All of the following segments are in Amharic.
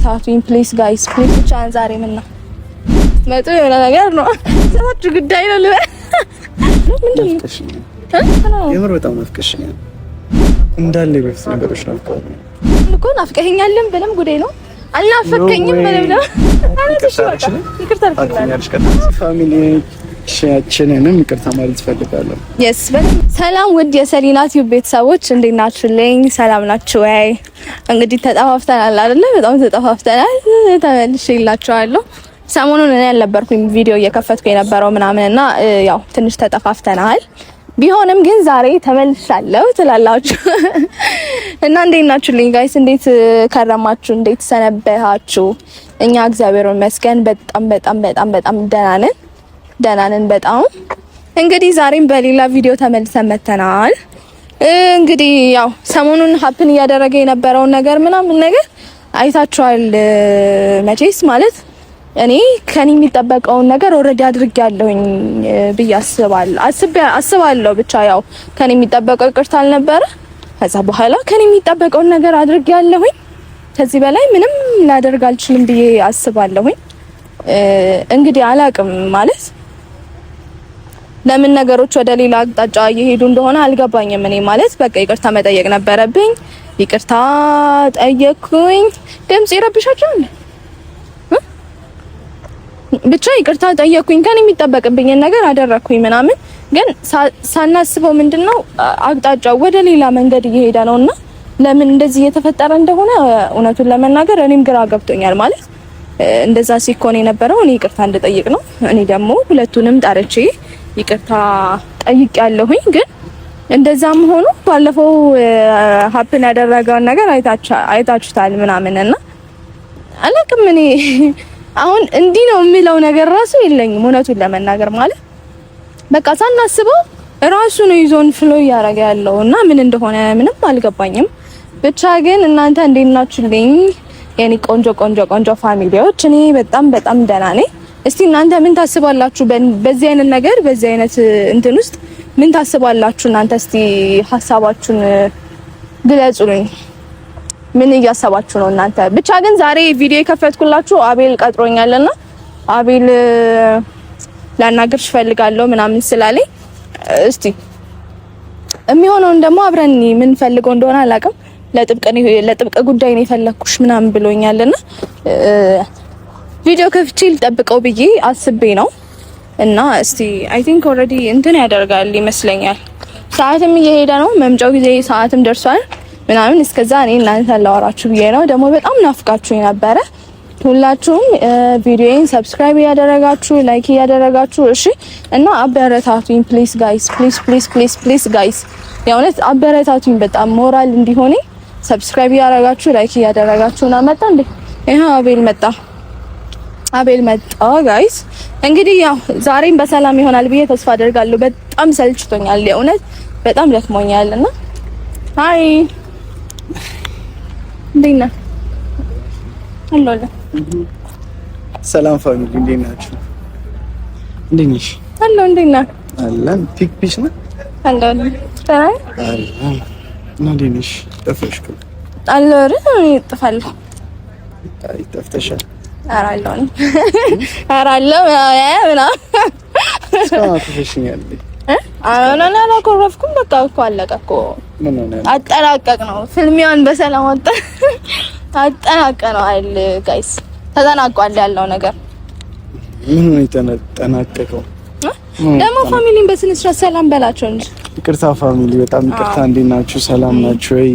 አበረታቱኝ ፕሊዝ ጋይስ ፕሊዝ። ብቻ ዛሬ ምን ነው መጡ የሆነ ነገር ነው ሰዓት ጉዳይ ነው ልበል። ምንድነው የምር በጣም ናፍቀሽኛል እንዳለ በፊት ነገሮች ናፍቀውኝ እኮ ናፍቀኸኛልም በለም ጉዳይ ነው አልናፈቀኝም በለም ነው ይቅርታ አድርግልኝ ፋሚሊ ሻችንንም ይቅርታ ማለት ፈልጋለሁ። ሰላም ውድ የሰሊና ቲዩብ ቤተሰቦች እንዴት ናችሁልኝ? ሰላም ናችሁ ወይ? እንግዲህ ተጠፋፍተናል አይደለ? በጣም ተጠፋፍተናል። ተመልሼላችኋለሁ። ሰሞኑን እኔ ያልነበርኩኝ ቪዲዮ እየከፈትኩ የነበረው ምናምንና ያው ትንሽ ተጠፋፍተናል። ቢሆንም ግን ዛሬ ተመልሻለሁ ትላላችሁ እና እንዴት ናችሁልኝ ጋይስ? እንዴት ከረማችሁ? እንዴት ሰነበታችሁ? እኛ እግዚአብሔር ይመስገን በጣም በጣም በጣም በጣም ደህና ነን በጣም። እንግዲህ ዛሬም በሌላ ቪዲዮ ተመልሰን መተናል። እንግዲህ ያው ሰሞኑን ሀፕን እያደረገ የነበረውን ነገር ምናምን ነገር አይታችኋል መቼስ። ማለት እኔ ከኔ የሚጠበቀውን ነገር ኦልሬዲ አድርጌያለሁኝ ብዬ አስባለሁ። ብቻ ያው ከኔ የሚጠበቀው ይቅርታ አልነበረ። ከዛ በኋላ ከኔ የሚጠበቀውን ነገር አድርጌያለሁኝ። ከዚህ በላይ ምንም ላደርግ አልችልም ብዬ አስባለሁኝ። እንግዲህ አላቅም ማለት ለምን ነገሮች ወደ ሌላ አቅጣጫ እየሄዱ እንደሆነ አልገባኝም። እኔ ማለት በቃ ይቅርታ መጠየቅ ነበረብኝ። ይቅርታ ጠየቅኩኝ። ድምጽ ይረብሻችኋል? ብቻ ይቅርታ ጠየቅኩኝ። ከኔ የሚጠበቅብኝ ነገር አደረኩኝ ምናምን። ግን ሳናስበው ምንድነው አቅጣጫው ወደ ሌላ መንገድ እየሄደ ነውና ለምን እንደዚህ እየተፈጠረ እንደሆነ እውነቱን ለመናገር እኔም ግራ ገብቶኛል። ማለት እንደዛ ሲኮን የነበረው እኔ ይቅርታ እንድጠይቅ ነው። እኔ ደግሞ ሁለቱንም ጠርቼ ይቅርታ ጠይቄያለሁኝ። ግን እንደዛም ሆኖ ባለፈው ሀፕን ያደረገውን ነገር አይታችሁታል ምናምንና አላቅም። እኔ አሁን እንዲህ ነው የሚለው ነገር ራሱ የለኝም እውነቱን ለመናገር ማለት በቃ ሳናስበው ራሱ ነው ይዞን ፍሎ እያደረገ ያለውና ምን እንደሆነ ምንም አልገባኝም። ብቻ ግን እናንተ እንዴት ናችሁልኝ የኔ ቆንጆ ፋሚሊዎች? እኔ በጣም በጣም ደህና ነኝ። እስቲ እናንተ ምን ታስባላችሁ? በዚህ አይነት ነገር በዚህ አይነት እንትን ውስጥ ምን ታስባላችሁ እናንተ? እስቲ ሐሳባችሁን ግለጹልኝ። ምን እያሰባችሁ ነው እናንተ? ብቻ ግን ዛሬ ቪዲዮ የከፈትኩላችሁ አቤል ቀጥሮኛልና አቤል ላናግርሽ ፈልጋለሁ ምናምን ስላለኝ እስቲ የሚሆነውን ደግሞ አብረን ምን ፈልገው እንደሆነ አላውቅም። ለጥብቅ ጉዳይ ነው የፈለኩሽ ምናምን ብሎኛልና ቪዲዮ ከፍቼ ልጠብቀው ብዬ አስቤ ነው። እና እስቲ አይ ቲንክ ኦልሬዲ እንትን ያደርጋል ይመስለኛል። ሰዓትም እየሄደ ነው፣ መምጫው ጊዜ ሰዓትም ደርሷል ምናምን። እስከዛ እኔ እናንተ ላወራችሁ ብዬ ነው። ደግሞ በጣም ናፍቃችሁኝ ነበረ። ሁላችሁም ቪዲዮዬን ሰብስክራይብ ያደረጋችሁ ላይክ ያደረጋችሁ እሺ። እና አበረታቱኝ ፕሊዝ ጋይስ፣ ፕሊዝ ጋይስ፣ የእውነት አበረታቱኝ በጣም ሞራል እንዲሆን። ሰብስክራይብ ያደረጋችሁ ላይክ ያደረጋችሁ እና መጣ እንዴ ይሄ አቤል መጣ ጋይስ። እንግዲህ ያው ዛሬም በሰላም ይሆናል ብዬ ተስፋ አደርጋለሁ። በጣም ሰልችቶኛል የእውነት በጣም ደክሞኛልና ሃይ እንዴና አለለ ሰላም ፋሚሊ እንዴት ናችሁ? እንዴት ነሽ? አሎ እንዴና አለን ፒክ ፒስ ነው አለን ታይ አለን እንዴት ነሽ? ጠፍሽኩ አለረ ጥፋለሁ አይ ጠፍተሻል። አራለው ያያና ሳትፈሽኛል አናና አላኮረፍኩም። በቃ እኮ አለቀ እኮ ምን ሆነ? አጠናቀቅ ነው ፊልሚያን በሰላም አጠናቀቅ ነው አይደል ጋይስ? ተጠናቋል ያለው ነገር ምን ነው የተጠናቀቀው? ደግሞ ፋሚሊን በስነ ስርዓት ሰላም በላቸው እንጂ። ይቅርታ ፋሚሊ በጣም ይቅርታ። እንዴት ናችሁ? ሰላም ናችሁ ወይ?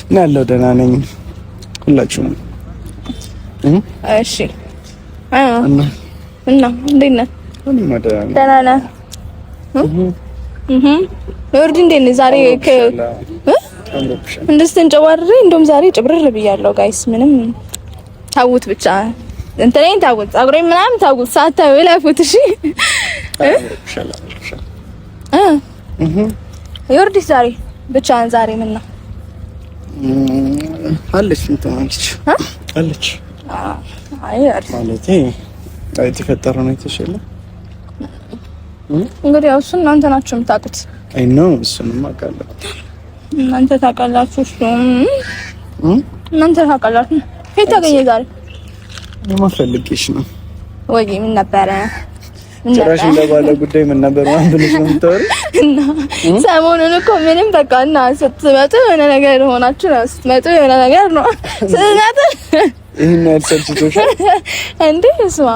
እና ያለው ደህና ነኝ ሁላችሁም። እሺ እና እንዴት ነህ? ደህና ነህ? ወርድ እንዴት ነህ? ዛሬ እንደስተንጨዋሪ እንደውም ዛሬ ጭብርር ብያለሁ ጋይስ። ምንም ታውት ብቻ እንተኔን ታውት ጸጉሬን ምናምን ታውት ሳታዩ ለፉት እሺ። ወርድ ዛሬ ብቻን ዛሬ ምን ነው አለች እንተማንች አለች አይ ማለት የተፈጠረው ነው የተሸለ እንግዲህ ያው እሱን እናንተ ናችሁ የምታውቁት። አይ ኖ እሱንም አውቃለሁ። እናንተ ታውቃላችሁ። እናንተ ታውቃላችሁ። ከየት ታገኘ ዛሬ የማፈልግሽ ነው ወይ ምን ነበረ? ጭራሽ እንደባለ ጉዳይ ምን ነበር ማን ብለሽ ነው የምታወሪው? እና ሰሞኑን እኮ ምንም በቃ እና ስትመጡ የሆነ ነገር ሆናችሁ ነው። ስትመጡ የሆነ ነገር ነው ስትመጡ ይሄን ያልሰጭቶሽ እንዴ ስማ።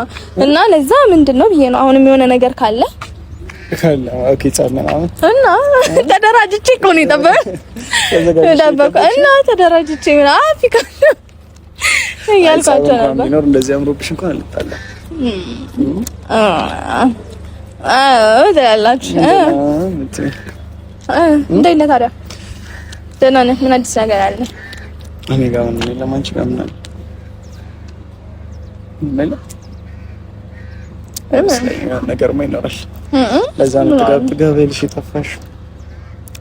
እና ለዛ ምንድነው ብዬ ነው አሁንም የሆነ ነገር ካለ ኦኬ ጻና እና ተደራጅቼ እኮ ነው የጠበቀው እና ተደራጅቼ ምን አፍሪካ ያልኳቸው ነበር። ቢኖር እንደዚህ አምሮብሽ እንኳን አልጣላ ያላችሁ እንዴት ነህ ታዲያ? ደህና ነህ? ምን አዲስ ነገር አለ? እኔ ጋር ምን ለማንቺ ጋር ምን አለ? ነገር ምን ይኖራል? ለዛ ነው ተጋብተሽ የጠፋሽ።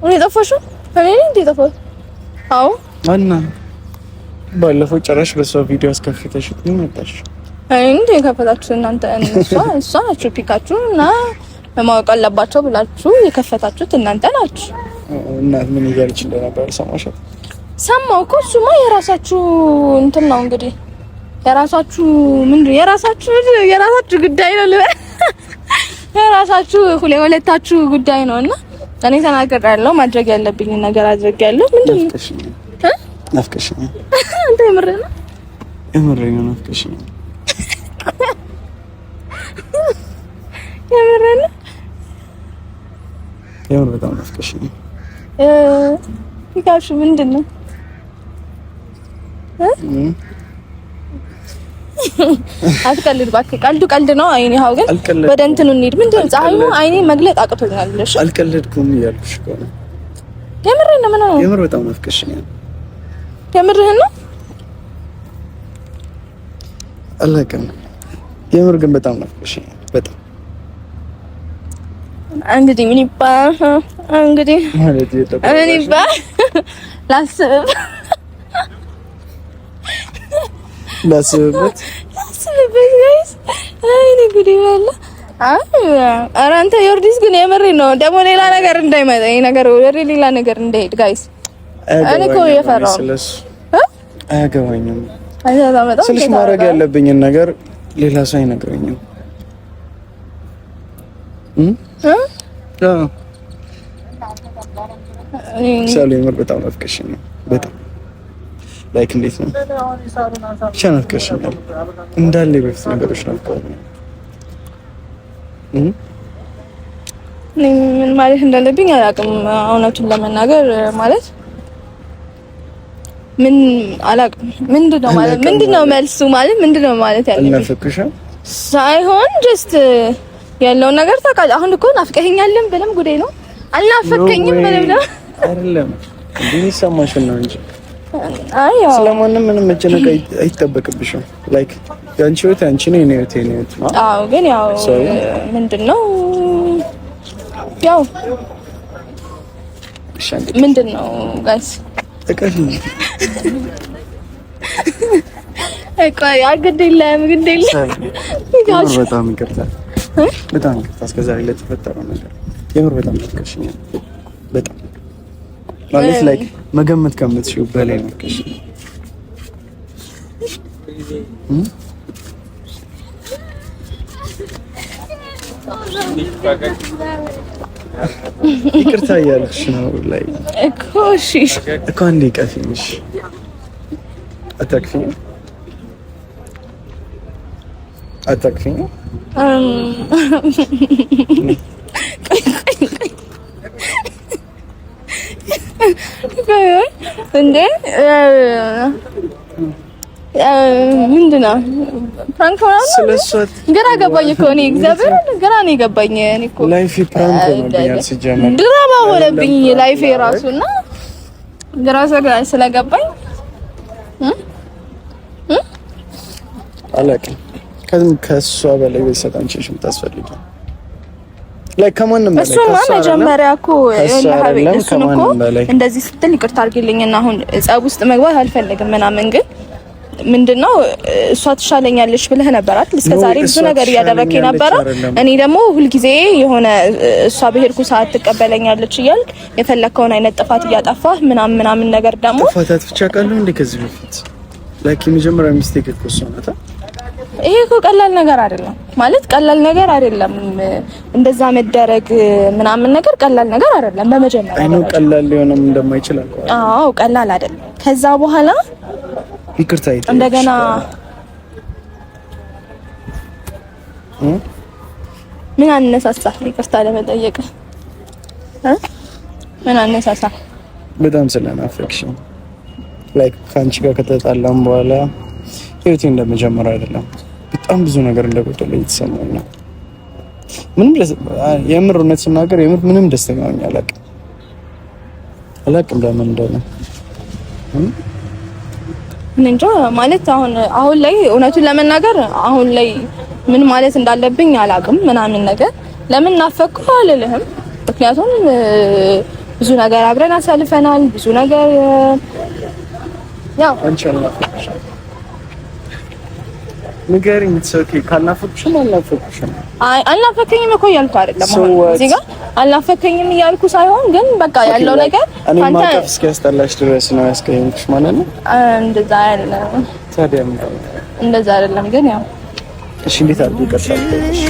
እኔ ጠፋሽው? እኔ እንዴ ጠፋሽ? አዎ እና ባለፈው ጭራሽ በሷ ቪዲዮ አስከፍተሽ ነው መጣሽ። እንዴ ከፈታችሁ እናንተ እሷ ናችሁ ፒካችሁ እና ማወቅ አለባቸው ብላችሁ የከፈታችሁት እናንተ ናችሁ። እናት ምን ይያልች እንደነበር ሰማሽ? ሰማው እኮ እሱማ የራሳችሁ እንትን ነው እንግዲህ የራሳችሁ ምንድነው የራሳችሁ ጉዳይ ነው። የራሳችሁ ሁለታችሁ ጉዳይ ነውና እኔ ተናግሬያለሁ። ማድረግ ያለብኝ ነገር አድርጌያለሁ። ምንድነው ናፍቀሽኝ? አንተ የምርህ ነው? የምርህ ነው ናፍቀሽኝ? የምርህ ነው? የምር በጣም ናፍቀሽኝ። ይጋሽ ምንድነው? አትቀልድ እባክህ። ቀልድ ነው። አይኔ ሀው ግን ወደ እንትኑ እንሂድ። ምንድነው ፀሐዩ አይኔ መግለጥ አቅቶኛል ብለሽ አልቀለድኩም እያልኩሽ እኮ ነው። የምርህ ነው? ምን ነው? የምር በጣም ናፍቀሽኝ። የምርህን ነው? አላውቅም። የምር ግን በጣም ናፍቀሽኝ። በጣም እንግዲህ ምን ይባል እንግዲህ ማለት ምን ይባል ላስብበት ጋይስ። አይኔ ጉድ ይበላ። ኧረ አንተ ዮርዲስ ግን የምሬን ነው። ደግሞ ሌላ ነገር እንዳይመጣ ይሄ ነገር ወደ ሌላ ነገር እንዳይሄድ ጋይስ። እኔ እኮ የፈራው አያገባኝም ስልሽ ማድረግ ያለብኝን ነገር ሌላ ሰው አይነግረኝም። ሳሉ የምር በጣም ናፍቀሽኝ ነው። በጣም ላይክ እንዴት ነው ብቻ ናፍቀሽኛል። እንዳለ በፊት ነገሮች ናፍቀውኛል። ምን ማለት እንዳለብኝ አላውቅም። እውነቱን ለመናገር ማለት ምን አላውቅም። ምንድነው መልሱ ማለት ምንድነው ማለት ያለብኝ ሳይሆን ጀስት ያለውን ነገር ታውቃለህ። አሁን እኮ ናፍቀኸኛልን ብለም ጉዴ ነው። አልናፈቀኝም ብለም አይደለም እንዴ ሰማሽ ነው እንጂ ስለማንም ምንም መጨነቅ አይጠበቅብሽም። ላይክ ያንቺ ህይወት ያንቺ ነው፣ የኔ ህይወት የኔ ህይወት ነው። አዎ ግን ያው ምንድነው ያው ምንድነው ጋይስ ተቀሽ ቆይ አግዴለም በጣም ይቅርታ እስከዛሬ ለተፈጠረው ነገር የምር በጣም ናፍቀሽኛል። በጣም ማለት ላይክ መገመት ከምትችይው በላይ ናፍቀሽኝ። ይቅርታ እያልኩሽ ነው ላይ እኮ እሺ እኮ አንዴ ቀፊሽ አታቅፊኝ እንዴ ምንድነው ፕራንክ ነው? ግራ ገባኝ እኮ እኔ እግዚአብሔር ግራ ነው የገባኝ። እኔ እኮ ላይፍ ፕራንክ ነው ብያለሁ። ሲጀመር ድራማ ሆነብኝ ላይፍ ራሱና ግራ ስለገባኝ አላውቅም። ከሷ በላይ ወይሰጣንቺሽ የምታስፈልጊ ላይክ ከማንም በላይ እሱማ መጀመሪያ እኮ እሱን እኮ እንደዚህ ስትል ይቅርታ አድርጊልኝና አሁን ጸብ ውስጥ መግባት አልፈልግም ምናምን ግን ምንድነው እሷ ትሻለኛለች ብለህ ነበር አይደል? እስከዛሬ ብዙ ነገር እያደረከኝ ነበር። እኔ ደግሞ ሁልጊዜ የሆነ እሷ በሄድኩ ሰዓት ትቀበለኛለች እያልክ የፈለከውን አይነት ጥፋት እያጠፋህ ምናምን ነገር ደግሞ ጥፋታት ብቻ ቃሉ እንደ ከዚህ በፊት ላይክ የመጀመሪያ ሚስቴክ እኮ እሷ ናት። ይሄ እኮ ቀላል ነገር አይደለም ማለት ቀላል ነገር አይደለም። እንደዛ መደረግ ምናምን ነገር ቀላል ነገር አይደለም። በመጀመሪያ አይ ነው ቀላል ሊሆንም እንደማይችል አውቃለሁ። አዎ ቀላል አይደለም። ከዛ በኋላ ይቅርታ እንደገና ምን አነሳሳ ይቅርታ ለመጠየቅ ምን አነሳሳ? በጣም ስለናፈቅሽኝ ላይክ ካንቺ ጋር ከተጣላም በኋላ ህይወቴ እንደመጀመር አይደለም። በጣም ብዙ ነገር እንደጎደለ እየተሰማኝ ነው። ምንም የምር እውነት ስናገር የምር ምንም ደስተኛ ሆኜ አላውቅም ለምን እንደሆነ እንጃ። ማለት አሁን ላይ እውነቱን ለመናገር አሁን ላይ ምን ማለት እንዳለብኝ አላውቅም ምናምን ነገር ለምን ናፈቅኩ አልልህም። ምክንያቱም ብዙ ነገር አብረን አሳልፈናል። ብዙ ነገር ያው አንቺ አልናፈቅሽ ንገሪኝ። ኦኬ ካልናፈቅሽም አልናፈቅሽም። አይ አልናፈቀኝም እኮ እያልኩ አይደለም። እዚህ ጋር አልናፈቀኝም እያልኩ ሳይሆን ግን በቃ ያለው ነገር እኔ ማቀፍ እስኪያስጠላሽ ድረስ ነው ያስቀየምኩሽ ማለት ነው። እንደዛ አይደለም። ታዲያ እንደዛ አይደለም ግን ያው እሺ እንዴት አድርጌ ይቀርሳልሽ?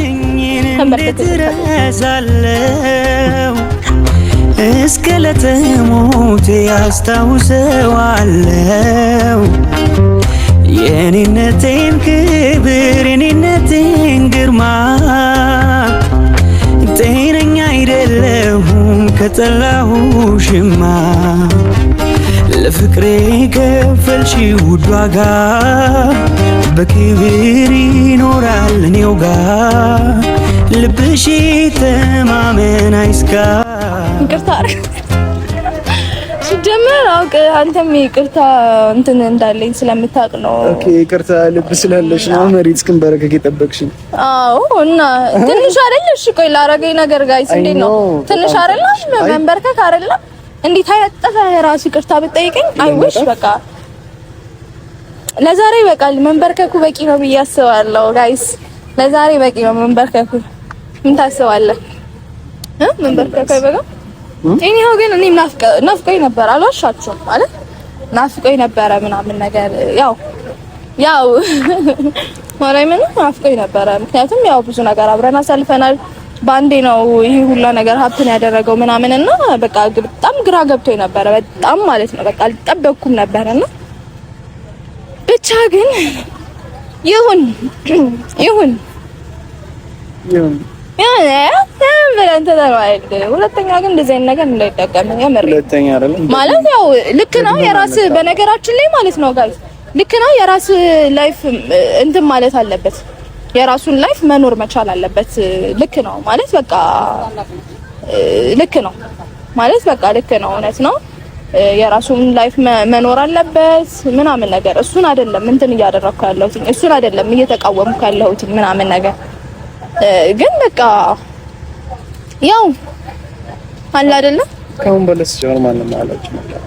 እስከ ለተሞት ያስታውሰዋለው የኔነቴን ክብር የኔነቴን ግርማ ጤነኛ አይደለሁም ከጠላሁሽማ ለፍቅሬ ከፈልሽው ውድ ዋጋ በክብር ይኖራል እኔው ጋር ልብሽ ተማመን አይስጋ። ይቅርታ ሲጀመር አውቅ አንተም ይቅርታ እንትን እንዳለኝ ስለምታውቅ ነው። ኦኬ ይቅርታ ልብ ስላለሽ ነው መሬት እስክንበረከክ የጠበቅሽኝ። አዎ እና ትንሽ አይደለሽ? ቆይ ላረገኝ ነገር ጋይስ እንዴት ነው? ትንሽ አይደለም መንበርከክ አይደለም እንዴት አይጠፋ ራሱ ይቅርታ ብትጠይቀኝ አይውሽ በቃ ለዛሬ በቃል መንበርከኩ በቂ ነው ብዬ አስባለሁ። ጋይስ ለዛሬ በቂ ነው መንበርከኩ። ምን ታስባለህ? መንበርከኩ በቃ እኔው ግን እኔ ናፍቀኝ ነበር አልዋሻችሁም ማለት ናፍቀኝ ነበረ ምናምን ነገር ያው ማርያምን ናፍቀኝ ነበረ። ምክንያቱም ያው ብዙ ነገር አብረን አሳልፈናል። ባንዴ ነው ይሄ ሁላ ነገር ሀብትን ያደረገው ምናምን እና በቃ በጣም ግራ ገብቶኝ ነበረ በጣም ማለት ነው። በቃ አልጠበቅኩም ነበርና ብቻ ግን ይሁን ብለን ተደርዋል። ሁለተኛ ግን እንደዚህ አይነት ነገር እንዳይጠቀም የምር ሁለተኛ አይደለም ማለት ያው ልክ ነው የራስ በነገራችን ላይ ማለት ነው ጋይስ ልክ ነው የራስ ላይፍ እንትን ማለት አለበት። የራሱን ላይፍ መኖር መቻል አለበት። ልክ ነው ማለት በቃ ልክ ነው ማለት በቃ ልክ ነው እውነት ነው። የራሱን ላይፍ መኖር አለበት ምናምን ነገር እሱን አይደለም እንትን እያደረኩ ያለሁት እሱን አይደለም እየተቃወምኩ ያለሁት ምናምን ነገር ግን በቃ ያው አለ አይደለም ካሁን በለስ ጀመር ማለት ማለት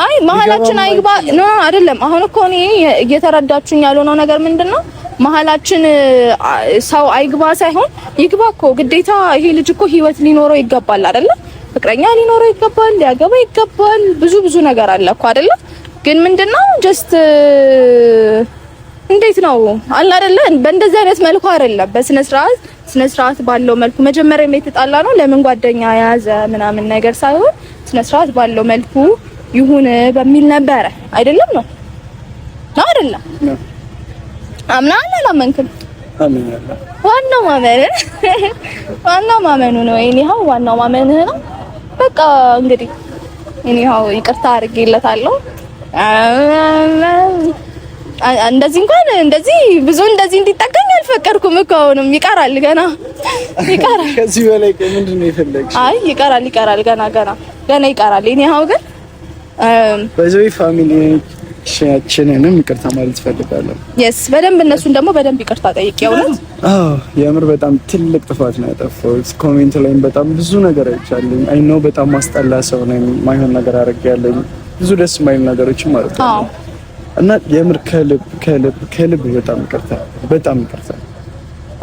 አይ መሀላችን አይግባ ነው አይደለም። አሁን እኮ እኔ እየተረዳችሁኝ ያልሆነው ነገር ምንድነው መሀላችን ሰው አይግባ ሳይሆን ይግባ እኮ ግዴታ ይሄ ልጅ እኮ ህይወት ሊኖረው ይገባል አይደለ? ፍቅረኛ ሊኖረው ይገባል፣ ሊያገባ ይገባል። ብዙ ነገር አለ እኮ አይደለ? ግን ምንድነው ጀስት እንዴት ነው አለ አይደለ? በእንደዚህ አይነት መልኩ አይደለም። በስነ ስርዓት ባለው መልኩ መጀመሪያ የተጣላ ነው ለምን ጓደኛ ያዘ ምናምን ነገር ሳይሆን ስነ ስርዓት ባለው መልኩ ይሁን በሚል ነበረ አይደለም ነው አይደለም? አምናለሁ አላመንክም? አምናለሁ። ዋናው ማመኑ ነው። እኔው ዋናው ማመንህ ነው። በቃ እንግዲህ እኔው ይቅርታ አድርጌለታለሁ። እንደዚህ ብዙ እንዲጠቀኝ አልፈቀድኩም እኮ አሁንም ይቀራል ገና ከዚህ በላይ ምንድነው የፈለግሽ? አይ ይቀራል ገና ይቀራል። እኔው ግን በዚህ ፋሚሊ ሻችንንም ይቅርታ ማለት ፈልጋለሁ። በደንብ እነሱን ደግሞ በደንብ ይቅርታ ጠይቄው ነው። የምር በጣም ትልቅ ጥፋት ነው ያጠፋሁት። ኮሜንት ላይም በጣም ብዙ ነገር አይቻለኝ። አይ ኖ በጣም ማስጠላ ሰው ነኝ። ማይሆን ነገር አድርጌያለሁ። ብዙ ደስ የማይል ነገሮችን ማለት ነው። እና የምር ከልብ በጣም ይቅርታ።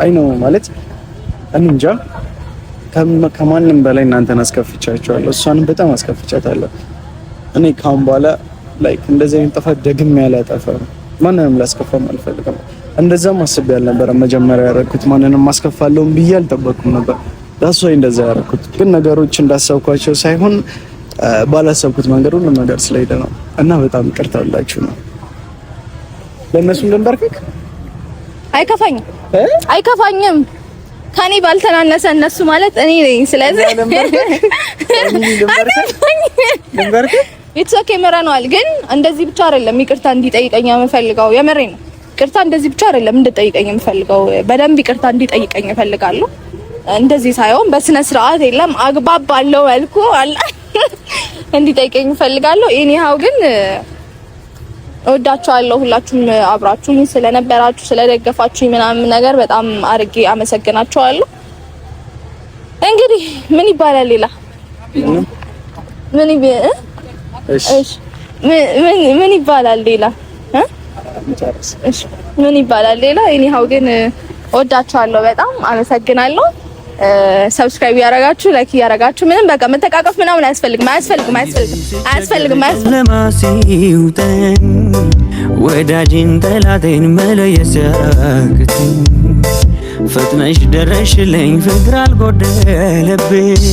አይ ኖ ማለት እንጃ ከማንም በላይ እናንተን አስከፍቻቸዋለሁ። እሷንም በጣም አስከፍቻታለሁ። እኔ ካሁን በኋላ ላይክ እንደዚህ አይነት ጥፋት ደግሜ አላጠፋም። ማንንም ላስከፋም አልፈልግም። እንደዛም አስቤ አልነበረም መጀመሪያ ያደረኩት። ማንንም ማስከፋለሁም ብዬ አልጠበቅኩም ነበር። ዳስ ወይ እንደዛ ያደረኩት ግን ነገሮች እንዳሰብኳቸው ሳይሆን ባላሰብኩት መንገድ ሁሉ ነገር ስለሄደ ነው እና በጣም ይቅርታ አላችሁ ነው። ለነሱ ልንበርከክ አይከፋኝም አይከፋኝም። ከኔ ባልተናነሰ እነሱ ማለት እኔ ነኝ። ስለዚህ ልንበርከክ ኢትስ ኦኬ መራናል። ግን እንደዚህ ብቻ አይደለም ይቅርታ እንዲጠይቀኝ የምፈልገው። የምሬ ነው። ይቅርታ እንደዚህ ብቻ አይደለም እንድጠይቀኝ የምፈልገው። በደንብ ይቅርታ እንዲጠይቀኝ እፈልጋለሁ። እንደዚህ ሳይሆን በስነ ስርዓት የለም አግባብ ባለው መልኩ አለ እንዲጠይቀኝ እፈልጋለሁ። እኔው ግን እወዳችኋለሁ። ሁላችሁም አብራችሁኝ ስለነበራችሁ ስለደገፋችሁኝ ምናምን ነገር በጣም አርጌ አመሰግናችኋለሁ። እንግዲህ ምን ይባላል ሌላ ምን ይባላል ሌላ ምን ይባላል ሌላ? እኔው ግን እወዳችኋለሁ። በጣም አመሰግናለሁ። ሰብስክራይብ ያረጋችሁ ላይክ ያረጋችሁ ምንም በቃ መተቃቀፍ ምናምን አያስፈልግም። ለማሲውተን ወዳጅን ጠላቴን መለየት ሲያቅተኝ ፈጥነሽ ደረሽልኝ ፍቅር አልጎደለብሽ